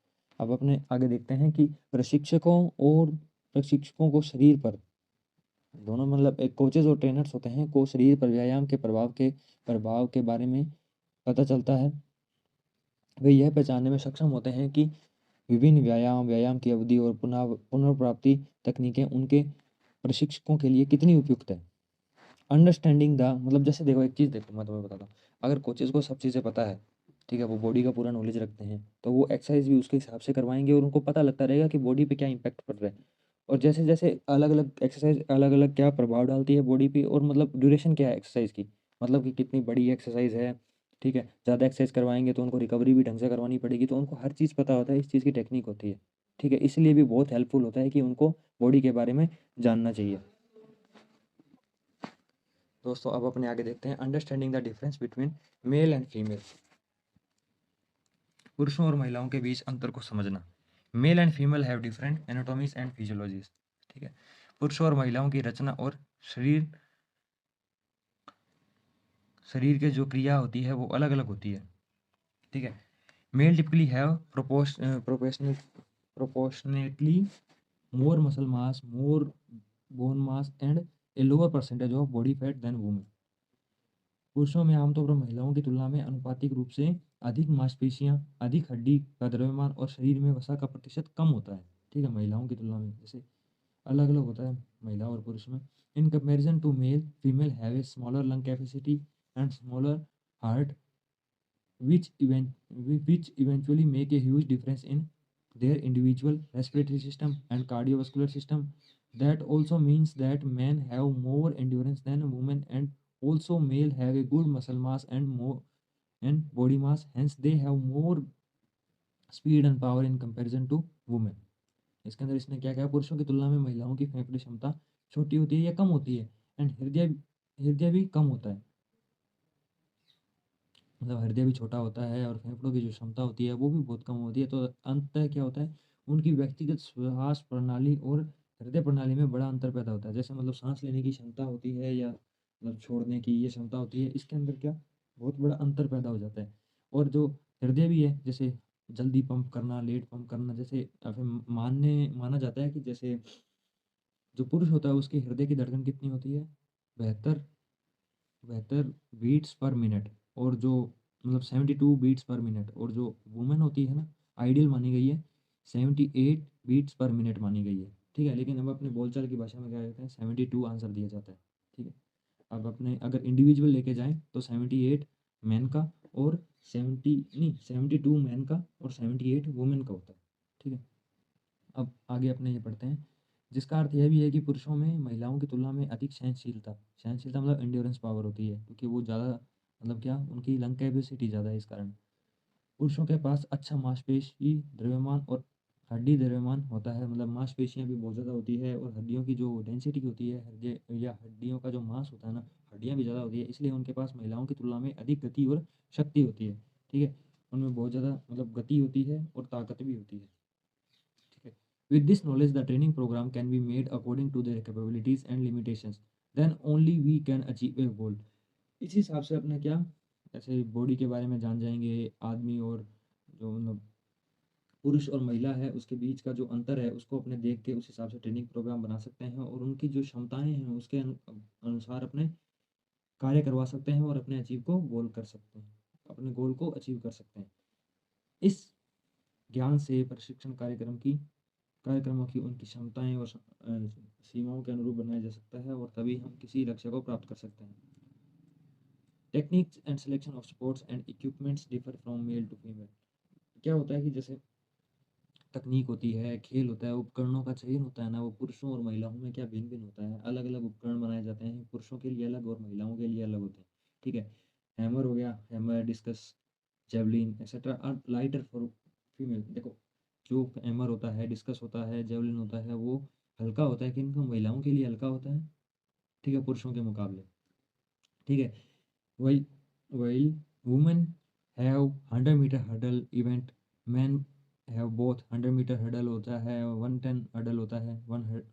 अब अपने आगे देखते हैं कि प्रशिक्षकों को शरीर पर, दोनों मतलब एक कोचेज और ट्रेनर्स होते हैं को शरीर पर व्यायाम के प्रभाव के बारे में पता चलता है, वे यह पहचानने में सक्षम होते हैं कि विभिन्न व्यायाम की अवधि और पुनर्प्राप्ति तकनीकें उनके प्रशिक्षकों के लिए कितनी उपयुक्त है। अंडरस्टैंडिंग द मतलब जैसे देखो एक चीज़ देखो मैं तुम्हें बताता हूँ, अगर कोचेज़ को सब चीज़ें पता है, ठीक है, वो बॉडी का पूरा नॉलेज रखते हैं, तो वो एक्सरसाइज भी उसके हिसाब से करवाएंगे और उनको पता लगता रहेगा कि बॉडी पे क्या इंपैक्ट पड़ रहा है, और जैसे जैसे अलग अलग एक्सरसाइज अलग अलग क्या प्रभाव डालती है बॉडी पे, और मतलब ड्यूरेशन क्या है एक्सरसाइज की, मतलब कि कितनी बड़ी एक्सरसाइज है, ठीक है, ज़्यादा एक्सरसाइज करवाएंगे तो उनको रिकवरी भी ढंग से करवानी पड़ेगी, तो उनको हर चीज़ पता होता है, इस चीज़ की टेक्निक होती है, ठीक है, इसलिए भी बहुत हेल्पफुल होता है कि उनको बॉडी के बारे में जानना चाहिए। दोस्तों अब अपने आगे देखते हैं understanding the difference between male and female. पुरुषों और महिलाओं के बीच अंतर को समझना। Male and female have different anatomies and physiologies, ठीक है, पुरुषों और महिलाओं की रचना और शरीर शरीर के जो क्रिया होती है वो अलग अलग होती है, ठीक है। Male typically have proportionately more muscle mass, more bone mass and a lower percentage of body fat than women. पुरुषों में आमतौर पर महिलाओं की तुलना में अनुपातिक रूप से अधिक मांसपेशियां, अधिक हड्डी का द्रव्यमान और शरीर में वसा का प्रतिशत कम होता है, ठीक है, महिलाओं की तुलना में, जैसे अलग अलग होता है महिला और पुरुष में। In comparison to male, female have a smaller lung capacity and smaller heart, which eventually make a huge difference in their individual respiratory system and cardiovascular system. That also means that men have more endurance than women, and also male have a good muscle mass and more and body mass, hence they have more speed and power in comparison to women। इसके अंदर इसने क्या कहा, पुरुषों की तुलना में महिलाओं की फेफड़ी क्षमता छोटी होती है या कम होती है, एंड हृदय हृदय भी कम होता है, मतलब हृदय भी छोटा होता है और फेफड़ों की जो क्षमता होती है वो भी बहुत कम होती है। तो अंततः क्या होता है, उनकी व्यक्तिगत श्वास प्रणाली और हृदय प्रणाली में बड़ा अंतर पैदा होता है, जैसे मतलब सांस लेने की क्षमता होती है या मतलब छोड़ने की ये क्षमता होती है, इसके अंदर क्या बहुत बड़ा अंतर पैदा हो जाता है। और जो हृदय भी है, जैसे जल्दी पंप करना, लेट पंप करना, जैसे फिर माना जाता है कि जैसे जो पुरुष होता है उसकी हृदय की धड़कन कितनी होती है, 72 72 बीट्स पर मिनट, और जो मतलब 72 बीट्स पर मिनट, और जो वुमेन होती है ना, आइडियल मानी गई है 78 बीट्स पर मिनट मानी गई है, ठीक है, लेकिन हम अपने बोलचाल की भाषा में क्या कहते हैं, 72 आंसर दिया जाता है, ठीक है। अब अपने अगर इंडिविजुअल लेके जाएं तो 78 मैन का और 70 नहीं 72 मैन का और 78 वुमेन का होता है, ठीक है। अब आगे अपने ये पढ़ते हैं, जिसका अर्थ यह भी है कि पुरुषों में महिलाओं की तुलना में अधिक सहनशीलता सहनशीलता मतलब एंड्योरेंस पावर होती है, क्योंकि वो ज़्यादा मतलब क्या उनकी लंग कैपेसिटी ज़्यादा है, इस कारण पुरुषों के पास अच्छा मांसपेशी द्रव्यमान और हड्डी द्रव्यमान होता है, मतलब मांसपेशियां भी बहुत ज़्यादा होती है और हड्डियों की जो डेंसिटी होती है, हृदय या हड्डियों का जो मांस होता है ना, हड्डियां भी ज़्यादा होती है, इसलिए उनके पास महिलाओं की तुलना में अधिक गति और शक्ति होती है, ठीक है, उनमें बहुत ज़्यादा मतलब गति होती है और ताकत भी होती है, ठीक है। With this knowledge, the training program can be made according to their capabilities and limitations. Then only we can achieve a goal. इस हिसाब से अपने क्या ऐसे बॉडी के बारे में जान जाएंगे, आदमी और जो मतलब पुरुष और महिला है उसके बीच का जो अंतर है उसको अपने देख के उस हिसाब से ट्रेनिंग प्रोग्राम बना सकते हैं, और उनकी जो क्षमताएं हैं उसके अनुसार अपने कार्य करवा सकते हैं और अपने अचीव को गोल कर सकते हैं, अपने गोल को अचीव कर सकते हैं। इस ज्ञान से प्रशिक्षण कार्यक्रमों की उनकी क्षमताएं और सीमाओं के अनुरूप बनाया जा सकता है, और तभी हम किसी लक्ष्य को प्राप्त कर सकते हैं। Techniques and selection of sports and equipments differ from male to female. क्या होता है कि जैसे तकनीक होती है, खेल होता है, उपकरणों का चयन होता है ना, वो पुरुषों और महिलाओं में क्या भिन्न भिन्न होता है, अलग अलग उपकरण बनाए जाते हैं, पुरुषों के लिए अलग और महिलाओं के लिए अलग होते हैं, ठीक है। हैमर हो गया, hammer, discus, javelin etcetera are lighter for female. देखो जो हैमर होता है, डिस्कस होता है, जेवलिन होता है, वो हल्का होता है, किंतु महिलाओं के लिए हल्का होता है, ठीक है, पुरुषों के मुकाबले, ठीक है। वही वही women have 100 metre hurdle event, man have both 100 metre hurdle होता है, 110 हर्डल होता है,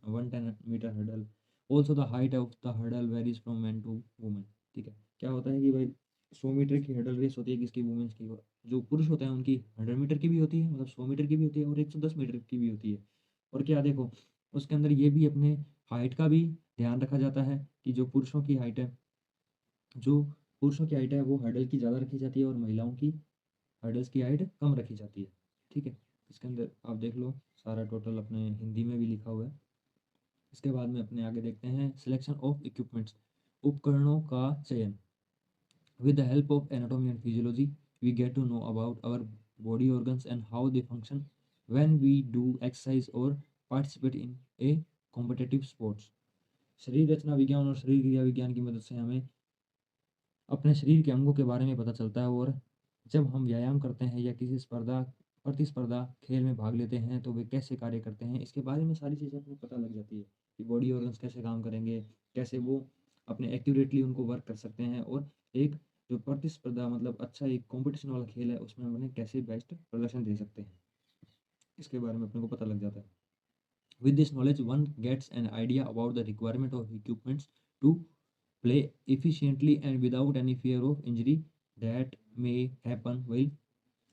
110 metre hurdle. Also the height of the hurdle varies from man to women, ठीक है। क्या होता है कि भाई 100 मीटर की हर्डल रेस होती है किसकी, वुमेन्स की, और जो पुरुष होते हैं उनकी 100 मीटर की भी होती है, मतलब 100 मीटर की भी होती है और 110 मीटर की भी होती है। और क्या देखो उसके अंदर ये भी अपने हाइट का भी ध्यान रखा जाता है कि जो पुरुषों की हाइट है, जो पुरुषों की हाइट है वो हर्डल की ज़्यादा रखी जाती है और महिलाओं की हर्डल्स की हाइट कम रखी जाती है। ठीक है, इसके अंदर आप देख लो सारा टोटल अपने हिंदी में भी लिखा हुआ है। इसके बाद में अपने आगे देखते हैं सिलेक्शन ऑफ इक्विपमेंट्स, उपकरणों का चयन। With the help of anatomy and physiology, we get to know about our body organs and how they function when we do exercise or participate in a competitive sports. शरीर रचना विज्ञान और शरीर क्रिया विज्ञान की मदद से हमें अपने शरीर के अंगों के बारे में पता चलता है, और जब हम व्यायाम करते हैं या किसी स्पर्धा प्रतिस्पर्धा खेल में भाग लेते हैं तो वे कैसे कार्य करते हैं, इसके बारे में सारी चीज़ें अपने पता लग जाती है कि बॉडी ऑर्गन्स कैसे काम करेंगे, कैसे वो अपने एक्यूरेटली उनको वर्क कर सकते हैं, और एक जो प्रतिस्पर्धा मतलब अच्छा एक कंपटीशन वाला खेल है उसमें हम उन्हें कैसे बेस्ट प्रदर्शन दे सकते हैं, इसके बारे में अपने को पता लग जाता है। With this knowledge, one gets an idea about the requirement of equipments to play efficiently and without any fear of injury that may happen while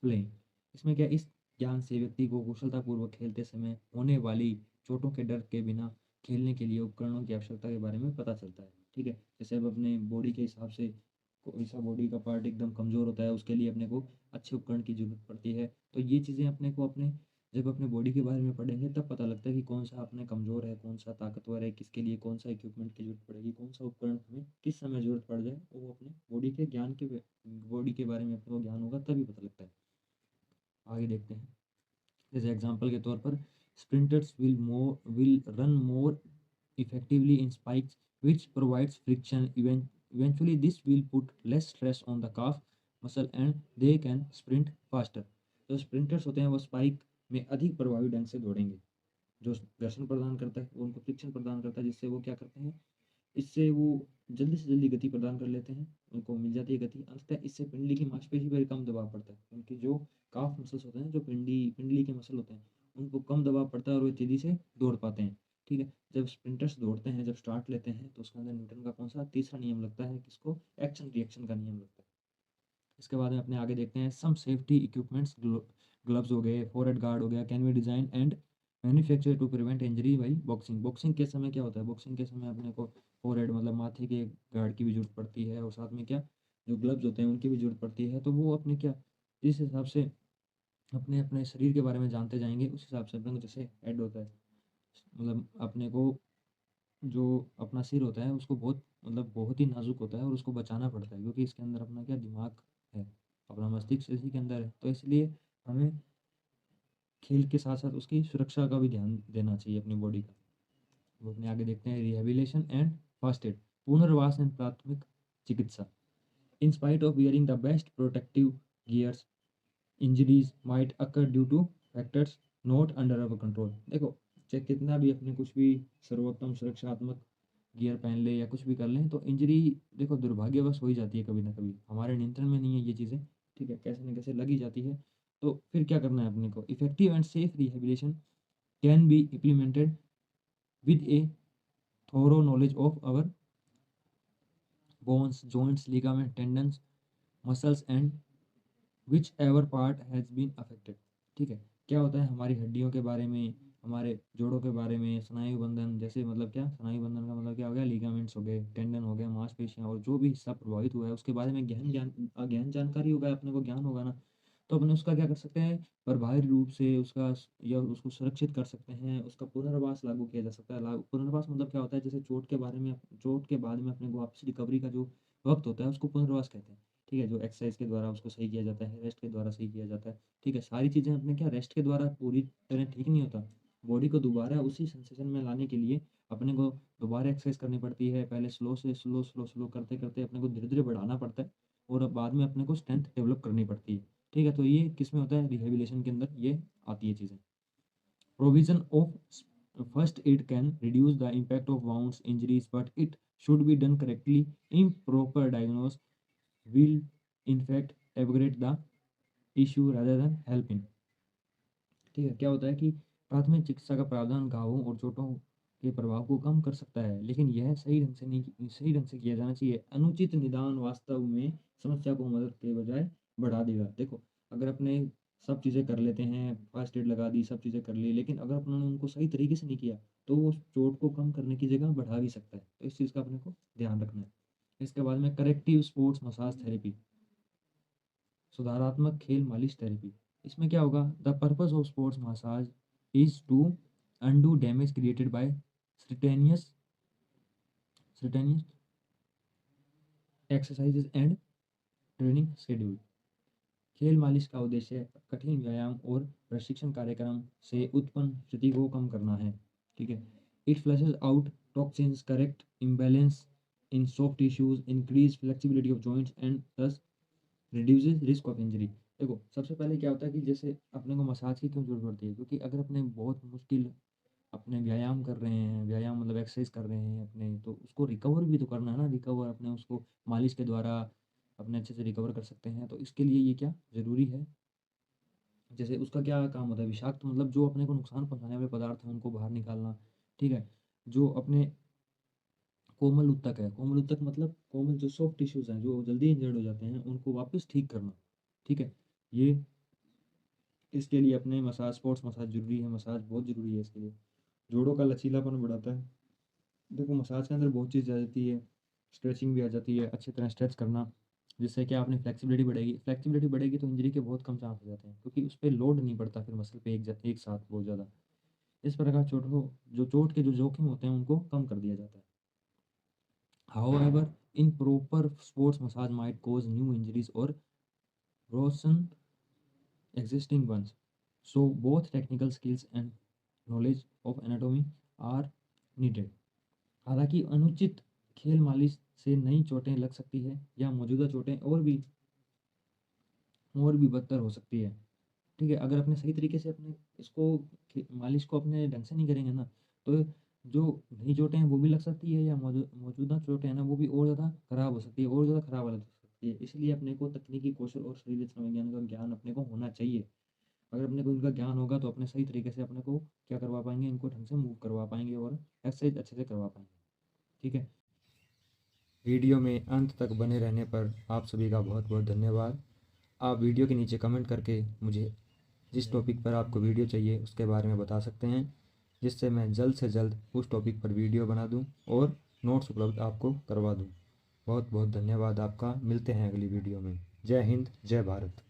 playing. इसमें क्या, इस ज्ञान से व्यक्ति को कुशलतापूर्वक खेलते समय होने वाली चोटों के डर के बिना खेलने के लिए उपकरणों की आवश्यकता के बारे में पता चलता है। ठीक है, जैसे अब अपने बॉडी के हिसाब से कोई सा बॉडी का पार्ट एकदम कमज़ोर होता है उसके लिए अपने को अच्छे उपकरण की ज़रूरत पड़ती है। तो ये चीज़ें अपने को अपने जब अपने बॉडी के बारे में पढ़ेंगे तब पता लगता है कि कौन सा अपने कमज़ोर है, कौन सा ताकतवर है, किसके लिए कौन सा इक्विपमेंट की ज़रूरत पड़ेगी, कौन सा उपकरण हमें किस समय ज़रूरत पड़ जाए, वो अपने बॉडी के ज्ञान के बॉडी के बारे में अपने को ज्ञान होगा तभी पता लगता है। आगे देखते हैं, जैसे एग्जांपल के तौर पर sprinters will run more effectively in spikes which provides friction eventually this will put less stress on the calf muscle and they can sprint faster. जो स्प्रिंटर्स होते हैं वो स्पाइक में अधिक प्रभावी ढंग से दौड़ेंगे, जो घर्षण प्रदान करता है वो उनको फ्रिक्शन प्रदान करता है, जिससे वो क्या करते हैं, इससे वो जल्दी से जल्दी गति प्रदान कर लेते हैं, उनको मिल जाती है गति। अंततः इससे पिंडली की मांसपेशी पर कम दबाव पड़ता है, उनकी जो काफ मसल्स होते हैं, जो पिंडली के मसल होते हैं, उनको कम दबाव पड़ता है और वे तेजी से दौड़ पाते हैं। ठीक है, जब स्प्रिंटर्स दौड़ते हैं, जब स्टार्ट लेते हैं तो उसके अंदर न्यूटन का कौन सा तीसरा नियम लगता है, किसको, एक्शन रिएक्शन का नियम लगता है। इसके बाद में अपने आगे देखते हैं सम सेफ्टी इक्विपमेंट्स, ग्लव्स हो गए, फोरहेड गार्ड हो गया, can be design and manufacture to prevent injury while boxing. Boxing के समय क्या होता है, बॉक्सिंग के समय अपने को फोरहेड मतलब माथे के गार्ड की भी जरूरत पड़ती है, और साथ में क्या जो ग्लव्स होते हैं उनकी भी जरूरत पड़ती है। तो वो अपने क्या जिस हिसाब से अपने अपने शरीर के बारे में जानते जाएंगे उस हिसाब से अपने को, जैसे हेड होता है मतलब अपने को जो अपना सिर होता है उसको बहुत मतलब बहुत ही नाजुक होता है और उसको बचाना पड़ता है, क्योंकि इसके अंदर अपना क्या दिमाग है, अपना मस्तिष्क इसी के अंदर है। तो इसलिए हमें खेल के साथ साथ उसकी सुरक्षा का भी ध्यान देना चाहिए अपनी बॉडी का। वो अपने आगे देखते हैं रिहेबिलिटेशन एंड फर्स्ट एड, पुनर्वास एंड प्राथमिक चिकित्सा। In spite of wearing the best protective gears, injuries might occur due two factors not under our control. देखो, चाहे कितना भी अपने कुछ भी सर्वोत्तम सुरक्षात्मक गियर पहन ले या कुछ भी कर लें तो इंजरी देखो दुर्भाग्यवश हो ही जाती है कभी ना कभी, हमारे नियंत्रण में नहीं है ये चीज़ें। ठीक है, कैसे न कैसे लग ही जाती है। तो फिर क्या करना है अपने को, effective and safe rehabilitation can be implemented with a thorough knowledge of our bones, joints, ligament, tendons, muscles and whichever part has been affected. ठीक है, क्या होता है हमारी हड्डियों के बारे में, हमारे जोड़ों के बारे में, स्नायु बंधन जैसे मतलब क्या, स्नायु बंधन का मतलब क्या हो गया, लिगामेंट्स हो गए, टेंडन हो गया, मांसपेशियाँ, और जो भी हिस्सा प्रभावित हुआ है उसके बारे में गहन जानकारी होगा, अपने को ज्ञान होगा ना, तो अपने उसका क्या कर सकते हैं, प्रभावी रूप से उसका या उसको सुरक्षित कर सकते हैं, उसका पुनर्वास लागू किया जा सकता है। पुनर्वास मतलब क्या होता है, जैसे चोट के बारे में, चोट के बाद में अपने को वापस रिकवरी का जो वक्त होता है उसको पुनर्वास कहते हैं। ठीक है, जो एक्सरसाइज के द्वारा उसको सही किया जाता है, रेस्ट के द्वारा सही किया जाता है। ठीक है, सारी चीज़ें अपने क्या रेस्ट के द्वारा पूरी तरह ठीक नहीं होता, बॉडी को दोबारा उसी सेंसेशन में लाने के लिए अपने को दोबारा एक्सरसाइज करनी पड़ती है, पहले स्लो से स्लो स्लो स्लो करते करते अपने को धीरे धीरे बढ़ाना पड़ता है, और अब बाद में अपने को स्ट्रेंथ डेवलप करनी पड़ती है। ठीक है, तो ये किस में होता है, रिहेबिलिटेशन के अंदर ये आती है चीज़ें। Provision of first aid can reduce the impact of wounds injuries but it should be done correctly, improper diagnosis will in fact aggravate the issue rather than help in। ठीक है, क्या होता है कि प्राथमिक चिकित्सा का प्रावधान घावों और चोटों के प्रभाव को कम कर सकता है, लेकिन यह सही ढंग से किया जाना चाहिए। अनुचित निदान वास्तव में समस्या को मदद के बजाय बढ़ा देगा। देखो, अगर अपने सब चीज़ें कर लेते हैं, फर्स्ट एड लगा दी, सब चीज़ें कर ली, लेकिन अगर अपने उनको सही तरीके से नहीं किया तो वो उस चोट को कम करने की जगह बढ़ा भी सकता है। तो इस चीज़ का अपने को ध्यान रखना है। इसके बाद में करेक्टिव स्पोर्ट्स मसाज थेरेपी, सुधारात्मक खेल मालिश थेरेपी। इसमें क्या होगा, the purpose of sports massage is to undo damage created by strenuous exercises and training schedule. खेल मालिश का उद्देश्य कठिन व्यायाम और प्रशिक्षण कार्यक्रम से उत्पन्न क्षति को कम करना है। ठीक है। It flushes out toxins, correct imbalance in soft tissues, increase flexibility of joints and thus reduces risk of injury. देखो, सबसे पहले क्या होता है कि जैसे अपने को मसाज की क्यों जरूरत पड़ती है, क्योंकि अगर अपने बहुत मुश्किल अपने व्यायाम कर रहे हैं, व्यायाम मतलब एक्सरसाइज कर रहे हैं अपने, तो उसको रिकवर भी तो करना है ना। रिकवर अपने उसको मालिश के द्वारा अपने अच्छे से रिकवर कर सकते हैं। तो इसके लिए ये क्या ज़रूरी है, जैसे उसका क्या काम होता है, विषाक्त मतलब जो अपने को नुकसान पहुंचाने वाले पदार्थ हैं उनको बाहर निकालना। ठीक है। जो अपने कोमल उत्तक है, कोमल उत्तक मतलब कोमल जो सॉफ्ट टिश्यूज हैं जो जल्दी इंजर्ड हो जाते हैं उनको वापस ठीक करना। ठीक है। ये इसके लिए अपने मसाज, स्पोर्ट्स मसाज जरूरी है, मसाज बहुत जरूरी है इसके लिए। जोड़ों का लचीलापन बढ़ाता है। देखो, मसाज के अंदर बहुत चीज़ आ जाती है, स्ट्रेचिंग भी आ जाती है, अच्छी तरह स्ट्रेच करना, जिससे कि आपने फ्लेक्सिबिलिटी बढ़ेगी। फ्लेक्सिबिलिटी बढ़ेगी तो इंजरी के बहुत कम चांस हो जाते हैं, क्योंकि उस पर लोड नहीं पड़ता फिर मसल पे एक साथ बहुत ज़्यादा। इस प्रकार चोट के जो जोखिम होते हैं उनको कम कर दिया जाता है। However, improper sports massage might cause new injuries or worsen existing ones. So, both technical skills and knowledge of anatomy are needed. हालांकि अनुचित खेल मालिश से नई चोटें लग सकती है या मौजूदा चोटें और भी बदतर हो सकती है। ठीक है। अगर अपने सही तरीके से अपने इसको मालिश को अपने ढंग से नहीं करेंगे ना, तो जो नई चोटें हैं वो भी लग सकती है, या मौजूदा चोटें हैं ना वो भी और ज़्यादा खराब हो सकती है, और ज़्यादा खराब हो सकती है। इसलिए अपने को तकनीकी कौशल और शरीर रचना विज्ञान का ज्ञान अपने को होना चाहिए। अगर अपने को इनका ज्ञान होगा तो अपने सही तरीके से अपने को क्या करवा पाएंगे, इनको ढंग से मूव करवा पाएंगे और एक्सरसाइज अच्छे से करवा पाएंगे। ठीक है। वीडियो में अंत तक बने रहने पर आप सभी का बहुत बहुत धन्यवाद। आप वीडियो के नीचे कमेंट करके मुझे जिस टॉपिक पर आपको वीडियो चाहिए उसके बारे में बता सकते हैं, जिससे मैं जल्द से जल्द उस टॉपिक पर वीडियो बना दूं और नोट्स उपलब्ध आपको करवा दूं। बहुत बहुत धन्यवाद आपका। मिलते हैं अगली वीडियो में। जय हिंद, जय भारत।